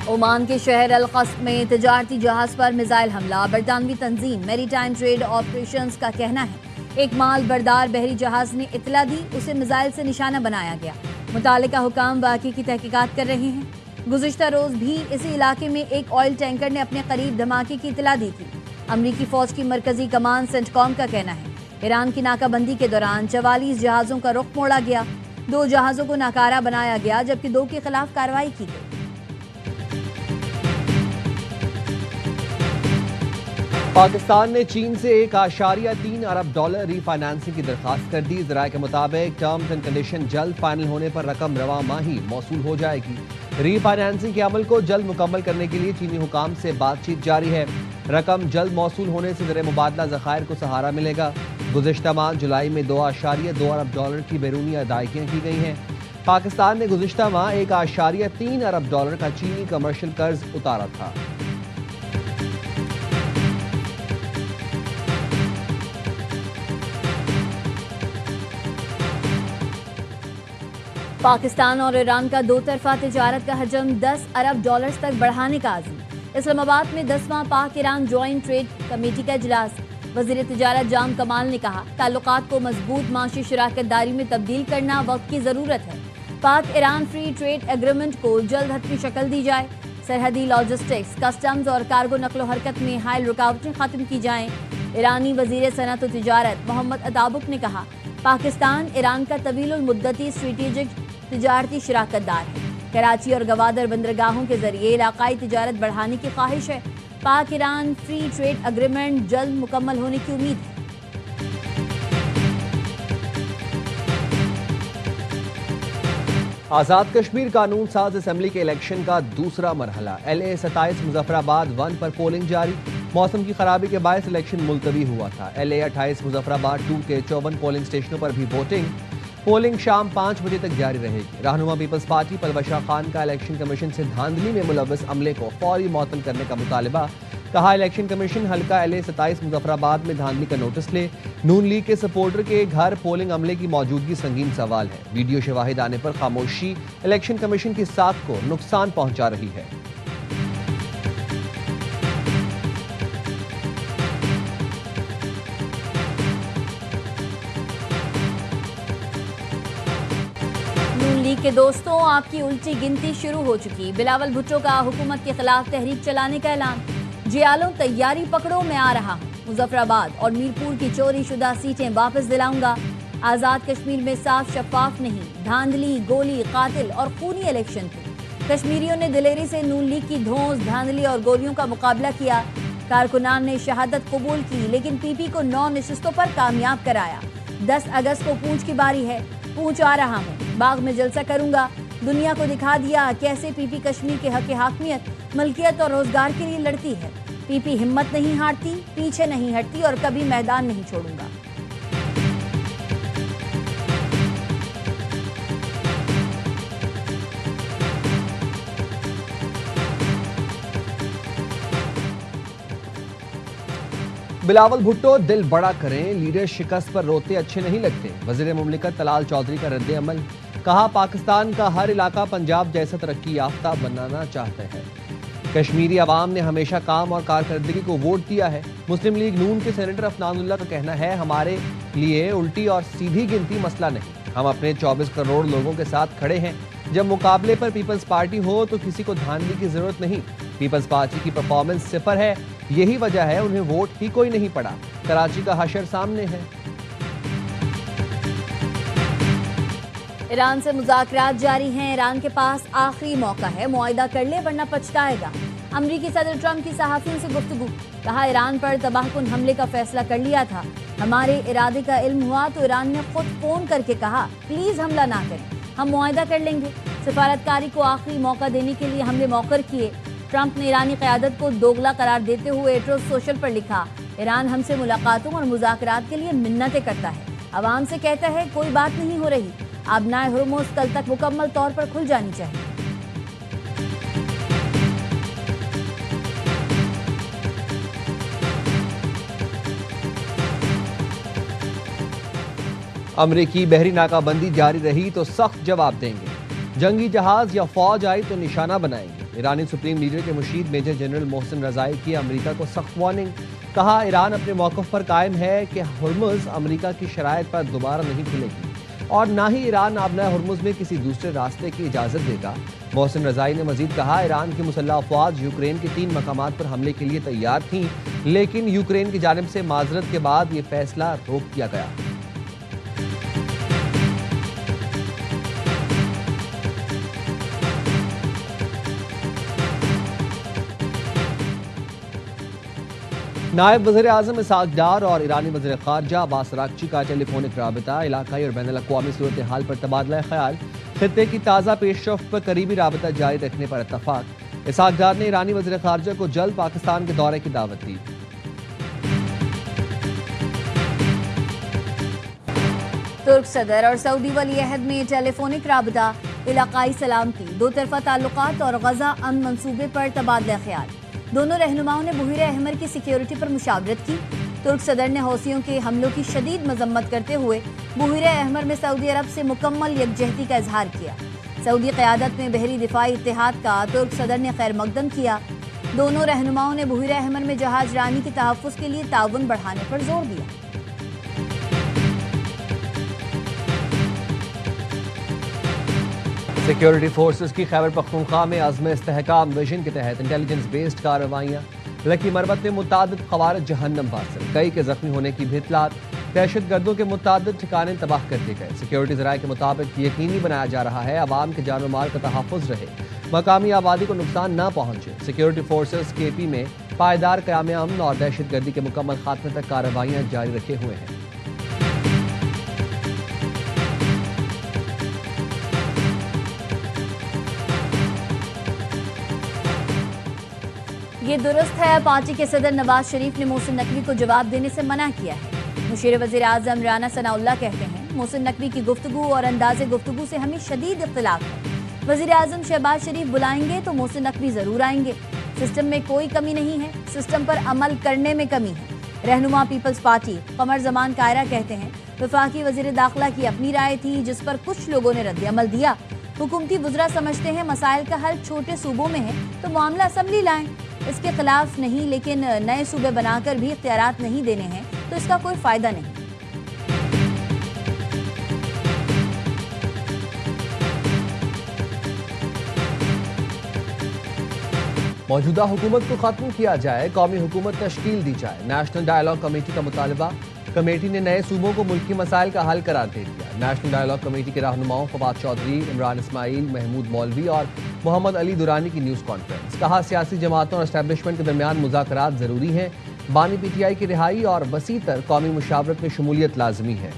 Oman के शहर अल-क़स्म में तिजारती जहाज पर मिसाइल हमला। बरतानवी तंजीम मैरीटाइम ट्रेड ऑपरेशंस का कहना है एक माल बरदार बहरी जहाज ने इत्तला दी, उसे मिसाइल से निशाना बनाया गया। मुतालिका हुकाम वाक़ई की तहकीकात कर रहे हैं। गुज़िश्ता रोज़ भी इसी इलाके में एक ऑयल टैंकर ने अपने करीब धमाके की इत्तला दी थी। अमरीकी फौज की मरकजी कमान सेंटकॉम का कहना है ईरान की नाकाबंदी के दौरान 44 जहाज़ों का रुख मोड़ा गया। 2 जहाज़ों को नाकारा बनाया गया जबकि 2 के खिलाफ कार्रवाई की गई। पाकिस्तान ने चीन से $1.3 अरब रीफाइनेंसिंग की दरखास्त कर दी। ज़राए के मुताबिक टर्म्स एंड कंडीशन जल्द फाइनल होने पर रकम रवा माही मौसूल हो जाएगी। रीफाइनेंसिंग के अमल को जल्द मुकम्मल करने के लिए चीनी हुकाम से बातचीत जारी है। रकम जल्द मौसूल होने से ज़र मुबादला ज़खायर को सहारा मिलेगा। गुज़िश्ता माह जुलाई में $2.2 अरब की बैरूनी अदायगियाँ की गई हैं। पाकिस्तान ने गुज़िश्ता माह $1.3 अरब का चीनी कमर्शियल कर्ज उतारा था। पाकिस्तान और ईरान का 2 तरफा तिजारत का हजम $10 अरब तक बढ़ाने का आज़म। इस्लामाबाद में 10वां पाक ईरान जॉइंट ट्रेड कमेटी का इजलास। वज़ीर तिजारत जाम कमाल ने कहा ताल्लुकात को मजबूत माशी शराकतदारी में तब्दील करना वक्त की ज़रूरत है। पाक ईरान फ्री ट्रेड एग्रीमेंट को जल्द हतमी शक्ल दी जाए। सरहदी लॉजिस्टिक्स, कस्टम्स और कार्गो नकलो हरकत में हायल रुकावटें ख़त्म की जाएँ। ईरानी वज़ीर सनअत व तिजारत मोहम्मद अताबुक ने कहा पाकिस्तान ईरान का तवील मुद्दती स्ट्रेटेजिक तिजारती शराकतदार है। कराची और गवादर बंदरगाहों के जरिए इलाकाई तिजारत बढ़ाने की ख्वाहिश है। पाक ईरान फ्री ट्रेड एग्रीमेंट जल्द मुकम्मल होने की उम्मीद है। आज़ाद कश्मीर कानून साज असम्बली के इलेक्शन का दूसरा मरहला। LA 27 मुजफ्फराबाद 1 पर पोलिंग जारी। मौसम की खराबी के बायस इलेक्शन मुलतवी हुआ था। LA 28 मुजफ्फराबाद 2 के 54 पोलिंग स्टेशनों पर भी वोटिंग। पोलिंग शाम 5 बजे तक जारी रहेगी। रहनुमा पीपल्स पार्टी परवश खान का इलेक्शन कमीशन से धांधली में मुलव्वस अमले को फौरी मुअत्तल करने का मुतालबा। कहा इलेक्शन कमीशन हल्का LA 27 मुजफ्फराबाद में धांधली का नोटिस ले। नून लीग के सपोर्टर के घर पोलिंग अमले की मौजूदगी संगीन सवाल है। वीडियो शवाहिद आने पर खामोशी इलेक्शन कमीशन की साख को नुकसान पहुंचा रही है। के दोस्तों आपकी उल्टी गिनती शुरू हो चुकी। बिलावल भुट्टो का हुकूमत के खिलाफ तहरीक चलाने का ऐलान। जियालों तैयारी पकड़ो मैं आ रहा हूँ। मुजफ्फराबाद और मीरपुर की चोरी शुदा सीटें वापस दिलाऊंगा। आज़ाद कश्मीर में साफ शफाफ नहीं, धांधली, गोली, कातिल और खूनी इलेक्शन थे। कश्मीरियों ने दिलेरी से नून लीग की धौंस, धांधली और गोलियों का मुकाबला किया। कारकुनान ने शहादत कबूल की लेकिन PP को 9 नशिस्तों पर कामयाब कराया। 10 अगस्त को पूंछ की बारी है। पूंछ आ रहा हूँ, बाग में जलसा करूंगा। दुनिया को दिखा दिया कैसे PP कश्मीर के हक हाकमियत, मलकियत और रोजगार के लिए लड़ती है। PP हिम्मत नहीं हारती, पीछे नहीं हटती और कभी मैदान नहीं छोड़ूंगा। बिलावल भुट्टो दिल बड़ा करें, लीडर शिकस्त पर रोते अच्छे नहीं लगते। वज़ीर मुमलिकत तलाल चौधरी का रद्द अमल। कहा पाकिस्तान का हर इलाका पंजाब जैसा तरक्की याफ्ता बनाना चाहते हैं। कश्मीरी अवाम ने हमेशा काम और कारकर्दगी को वोट दिया है। मुस्लिम लीग नून के सेनेटर अफनानुल्लाह का कहना है हमारे लिए उल्टी और सीधी गिनती मसला नहीं, हम अपने 24 करोड़ लोगों के साथ खड़े हैं। जब मुकाबले पर पीपल्स पार्टी हो तो किसी को धांधली की जरूरत नहीं। पीपल्स पार्टी की परफॉर्मेंस 0 है, यही वजह है उन्हें वोट ही कोई नहीं पड़ा। कराची का हशर सामने है। ईरान से मुज़ाकरात जारी हैं। ईरान के पास आखिरी मौका है, मुआहिदा कर ले वरना पछताएगा। अमरीकी सदर ट्रंप की सहाफ़ियों से गुफ्तगू। कहा ईरान पर तबाहकुन हमले का फैसला कर लिया था। हमारे इरादे का इल्म हुआ तो ईरान ने खुद फोन करके कहा प्लीज हमला ना करें, हम मुआहिदा कर लेंगे। सिफारतकारी को आखिरी मौका देने के लिए हमले मौकर किए। ट्रंप ने ईरानी क़यादत को दोगला करार देते हुए ट्रूथ सोशल पर लिखा ईरान हमसे मुलाकातों और मुज़ाकरात के लिए मिन्नतें करता है, अवाम से कहता है कोई बात नहीं हो रही, आबनाए हुर्मुज़ कल तक मुकम्मल तौर पर खुल जानी चाहिए। अमरीकी बहरी नाकाबंदी जारी रही तो सख्त जवाब देंगे। जंगी जहाज या फौज आई तो निशाना बनाएंगे। ईरानी सुप्रीम लीडर के मुशीर मेजर जनरल मोहसिन रजाई की अमेरिका को सख्त वार्निंग। कहा, ईरान अपने मौक़िफ़ पर कायम है कि हुर्मुज़ अमेरिका की शराइत पर दोबारा नहीं खुलेगी और ना ही ईरान आबना हुर्मुज़ में किसी दूसरे रास्ते की इजाज़त देगा। मोहसिन रजाई ने मजीद कहा, ईरान की मुसल्लह अफवाज यूक्रेन के 3 मकामात पर हमले के लिए तैयार थीं, लेकिन यूक्रेन की जानिब से माजरत के बाद ये फैसला रोक दिया गया। नायब वज़ीर आज़म इसहाक डार और ईरानी वज़ीर ख़ारजा अब्बास अराग़ची का टेलीफोनिक राबता, इलाकाई और बैनुल अक़वामी सूरत हाल पर तबादला ख्याल, खित्ते की ताज़ा पेशरफ्त पर करीबी राबता जारी रखने पर इत्तफ़ाक़। इसहाक डार ने ईरानी वज़ीर ख़ारजा को जल्द पाकिस्तान के दौरे की दावत दी। तुर्क सदर और सऊदी वली अहद में टेलीफोनिक राबता, इलाकाई सलामती, दो तरफा ताल्लुकात और गजा अमन मंसूबे पर तबादला ख्याल। दोनों रहनुमाओं ने बुहीरे अहमर की सिक्योरिटी पर मुशावरत की। तुर्क सदर ने हौसियों के हमलों की शदीद मजम्मत करते हुए बुहीरे अहमर में सऊदी अरब से मुकम्मल यकजहती का इजहार किया। सऊदी क़यादत में बहरी दिफाई इत्तेहाद का तुर्क सदर ने खैर मकदम किया। दोनों रहनुमाओं ने बुहीरे अहमर में जहाज रानी के तहफ़्फ़ुज़ के लिए ताउन बढ़ाने पर जोर दिया। सिक्योरिटी फोर्सेस की खैबर पख्तूनख्वा में अज़्म इस्तेहकाम विजन के तहत इंटेलिजेंस बेस्ड कार्रवाइयाँ। लकी मरबत में मुतादिद ख़वारिज जहन्नम वासिल, कई के जख्मी होने की भी इत्तलात। दहशत गर्दों के मुतादिद ठिकाने तबाह कर दिए गए। सिक्योरिटी ज़राए के मुताबिक यकीनी बनाया जा रहा है अवाम के जान माल का तहफ़्फ़ुज़ रहे, मकामी आबादी को नुकसान न पहुँचे। सिक्योरिटी फोर्सेस KP में पायदार क़याम अमन और दहशत गर्दी के मुकम्मल खात्मे तक कार्रवाइयाँ जारी रखे हुए हैं। ये दुरुस्त है, पार्टी के सदर नवाज शरीफ ने मोहसिन नकवी को जवाब देने से मना किया है। मुशीर वज़ीर आज़म राना सनाउल्लाह कहते हैं, मोहसिन नकवी की गुफ्तगू और अंदाज़े गुफ्तगू से हमें शदीद इख्तिलाफ है। वज़ीर आज़म शहबाज शरीफ बुलाएंगे तो मोहसिन नकवी ज़रूर आएंगे। सिस्टम में कोई कमी नहीं है, सिस्टम पर अमल करने में कमी है। रहनुमा पीपल्स पार्टी कमर जमान कायरा कहते हैं, वफाकी वज़ीर दाखिला की अपनी राय थी जिस पर कुछ लोगों ने रद्द अमल दिया। हुकूमती वज़रा समझते हैं मसाइल का हल छोटे सूबों में है तो मामला असम्बली लाएं। इसके खिलाफ नहीं, लेकिन नए सूबे बनाकर भी इख्तियारात नहीं देने हैं तो इसका कोई फायदा नहीं। मौजूदा हुकूमत को खत्म किया जाए, कौमी हुकूमत तश्कील दी जाए। नेशनल डायलॉग कमेटी का मुतालबा। कमेटी ने नए सूबों को मुल्की मसाइल का हल करार दे दिया। नेशनल डायलॉग कमेटी के रहनुमाओं फवाद चौधरी, इमरान इस्माइल, महमूद मौलवी और मोहम्मद अली दुरानी की न्यूज़ कॉन्फ्रेंस। कहा, सियासी जमातों और एस्टैब्लिशमेंट के दरमियान मुज़ाकरात ज़रूरी हैं। बानी PTI की रिहाई और वसी तर कौमी मुशावरत में शमूलियत लाजमी है।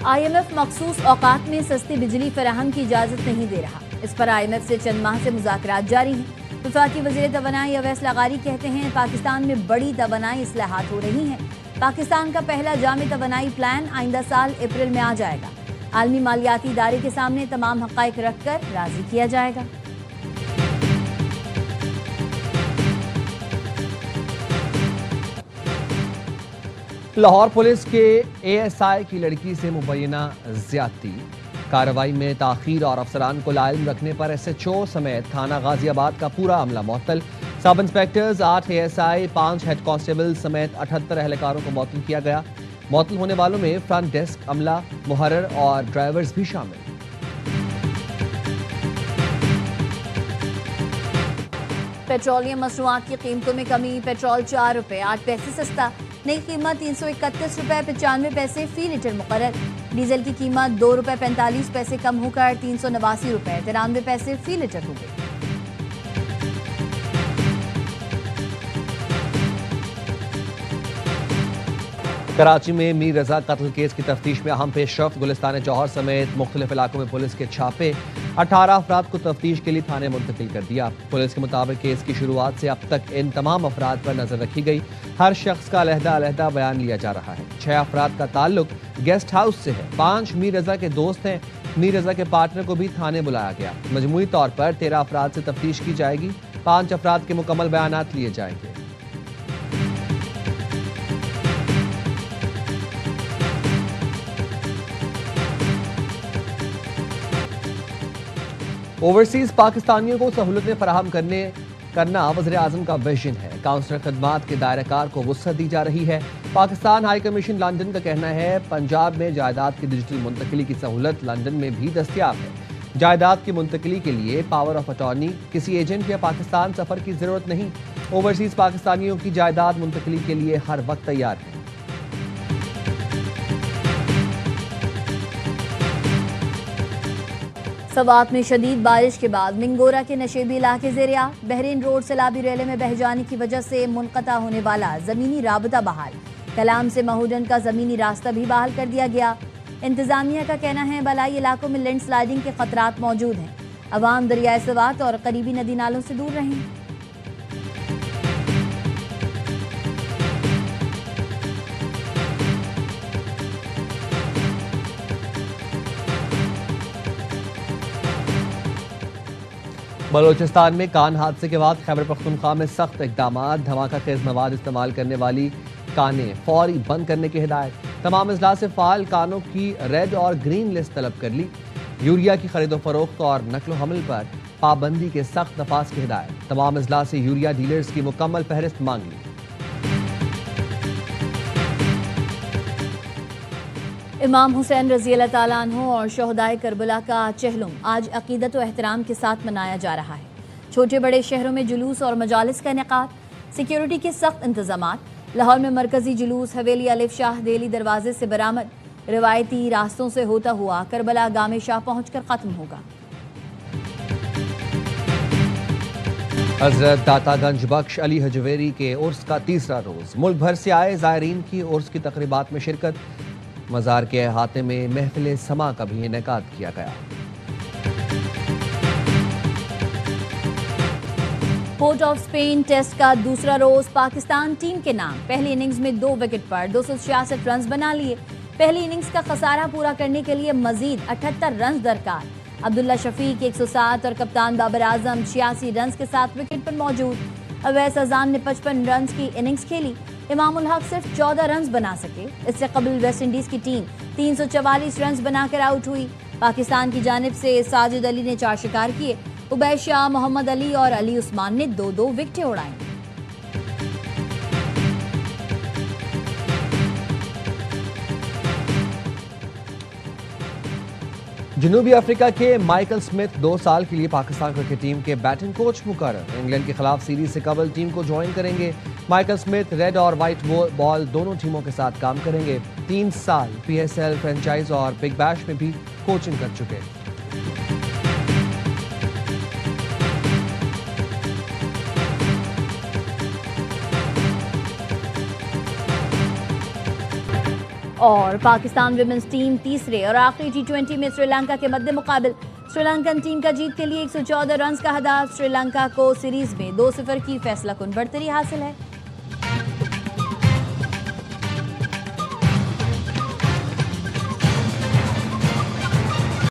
IMF मखसूस औकात में सस्ती बिजली फराहम की इजाज़त नहीं दे रहा। इस पर IMF से चंद माह से मुज़ाकरात जारी हैं। वफाकी वज़ीर तवानाई अवैस लगारी कहते हैं, पाकिस्तान में बड़ी तवानाई इस्लाहात हो रही हैं। पाकिस्तान का पहला जामी तवानाई प्लान आइंदा साल अप्रैल में आ जाएगा। आलमी मालियाती इदारे के सामने तमाम हक़ाइक़ रखकर राज़ी किया जाएगा। लाहौर पुलिस के ASI की लड़की से मुबैना ज़्यादती, कार्रवाई में ताख़ीर और अफसरान को लाइल्म रखने पर SHO समेत थाना गाजियाबाद का पूरा अमला मुअत्तल। सब इंस्पेक्टर्स, 8 ASI, 5 हेड कांस्टेबल समेत 78 एहलकारों को मुअत्तल किया गया। मुअत्तल होने वालों में फ्रंट डेस्क अमला, मुहर्रर और ड्राइवर्स भी शामिल। पेट्रोलियम मसनूआत की कीमतों में कमी। पेट्रोल 4 रुपये 8 पैसे सस्ता, नई कीमत 331 रुपये 95 पैसे फी लीटर मुकर्रर। डीजल की कीमत 2 रुपये 45 पैसे कम होकर 389 रुपये 93 पैसे फी लीटर हो गई। कराची में मीर रजा कत्ल केस की तफ्तीश में अहम पेशरफ्त। गुलिस्तान जौहर समेत मुख्तलिफ इलाकों में पुलिस के छापे। 18 अफराद को तफ्तीश के लिए थाने मुंतकिल कर दिया। पुलिस के मुताबिक केस की शुरुआत से अब तक इन तमाम अफराद पर नजर रखी गई। हर शख्स का अलहदा बयान लिया जा रहा है। 6 अफराद का ताल्लुक गेस्ट हाउस से है। 5 मीर रजा के दोस्त हैं। मीर रजा के पार्टनर को भी थाने बुलाया गया। मजमूई तौर पर 13 अफराद से तफ्तीश की जाएगी। 5 अफराद के मुकम्मल बयानात लिए जाएंगे। ओवरसीज पाकिस्तानियों को सहूलतें फराहम करना वज़ीर-ए-आज़म का विजन है। काउंसलर खदमात के दायराकार को वुसअत दी जा रही है। पाकिस्तान हाई कमीशन लंदन का कहना है पंजाब में जायदाद की डिजिटल मुंतकिली की सहूलत लंदन में भी दस्तयाब है। जायदाद की मुंतकिली के लिए पावर ऑफ अटॉर्नी किसी एजेंट या पाकिस्तान सफर की जरूरत नहीं। ओवरसीज पाकिस्तानियों की जायदाद मुंतकिली के लिए हर वक्त तैयार है। सवात में शदीद बारिश के बाद मिंगोरा के नशेबी इलाके ज़ेर-ए-आब, बहरीन रोड सैलाबी रेले में बह जाने की वजह से मुनक़ता होने वाला ज़मीनी राबता बहाल। कलाम से महूडन का ज़मीनी रास्ता भी बहाल कर दिया गया। इंतज़ामिया का कहना है बलाई इलाकों में लैंड स्लाइडिंग के खतरात मौजूद हैं। अवाम दरियाए सवात और करीबी नदी नालों से दूर रहें। बलोचिस्तान में कान हादसे के बाद खैबर पख्तूनख्वा में सख्त इकदाम। धमाका खेज मवाद इस्तेमाल करने वाली कानें फौरी बंद करने की हिदायत। तमाम अजला से फाल कानों की रेड और ग्रीन लिस्ट तलब कर ली। यूरिया की खरीदो फरोख्त और नकलो हमल पर पाबंदी के सख्त नफाज की हिदायत। तमाम अजला से यूरिया डीलर्स की मुकम्मल फहरिस्त मांग ली। इमाम हुसैन रज़ी अल्लाह ताला अन्हु और शहदाए करबला का चहलुम आज अकीदत व एहतराम के साथ मनाया जा रहा है। छोटे बड़े शहरों में जुलूस और मजालिस का इनेकाद, सिक्योरिटी के सख्त इंतजामात। लाहौर में मरकजी जुलूस हवेली अलिफ शाह देली दरवाजे से बरामद, रिवायती रास्तों से होता हुआ करबला गामे शाह पहुंचकर खत्म होगा। हजरत दातागंज बख्श अली हजवेरी के उर्स का तीसरा रोज। मुल्क भर से आए ज़ायरीन की उर्स की तकरीबात में शिरकत। मज़ार के अहाते में महफिल समा का भी इनेकाद किया गया। पोर्ट ऑफ स्पेन टेस्ट का दूसरा रोज पाकिस्तान टीम के नाम। पहली इनिंग्स में 2 विकेट पर 266 रन बना लिए। पहली इनिंग्स का खसारा पूरा करने के लिए मजीद 78 रन दरकार। अब्दुल्ला शफीक 107 और कप्तान बाबर आजम 86 रन के साथ विकेट पर मौजूद। अवैस अजान ने 55 रन की इनिंग्स खेली। इमामुल हक सिर्फ 14 रन बना सके। इससे कबल वेस्ट इंडीज की टीम 344 रन बनाकर आउट हुई। पाकिस्तान की जानिब से साजिद अली ने 4 शिकार किए। उबैद शाह, मोहम्मद अली और अली उस्मान ने 2-2 विकेटें उड़ाई। जनूबी अफ्रीका के माइकल स्मिथ 2 साल के लिए पाकिस्तान क्रिकेट टीम के बैटिंग कोच मुकर्रर। इंग्लैंड के खिलाफ सीरीज से कबल टीम को ज्वाइन करेंगे। माइकल स्मिथ रेड और वाइट बॉल दोनों टीमों के साथ काम करेंगे। 3 साल PSL फ्रेंचाइज और बिग बैश में भी कोचिंग कर चुके। और पाकिस्तान विमेंस टीम तीसरे और आखिरी T20 में श्रीलंका के मद्दे मुकाबिल। श्रीलंकन टीम का जीत के लिए 114 रन का हदाफ। श्रीलंका को सीरीज में 2-0 की फैसला कुन बढ़तरी हासिल है।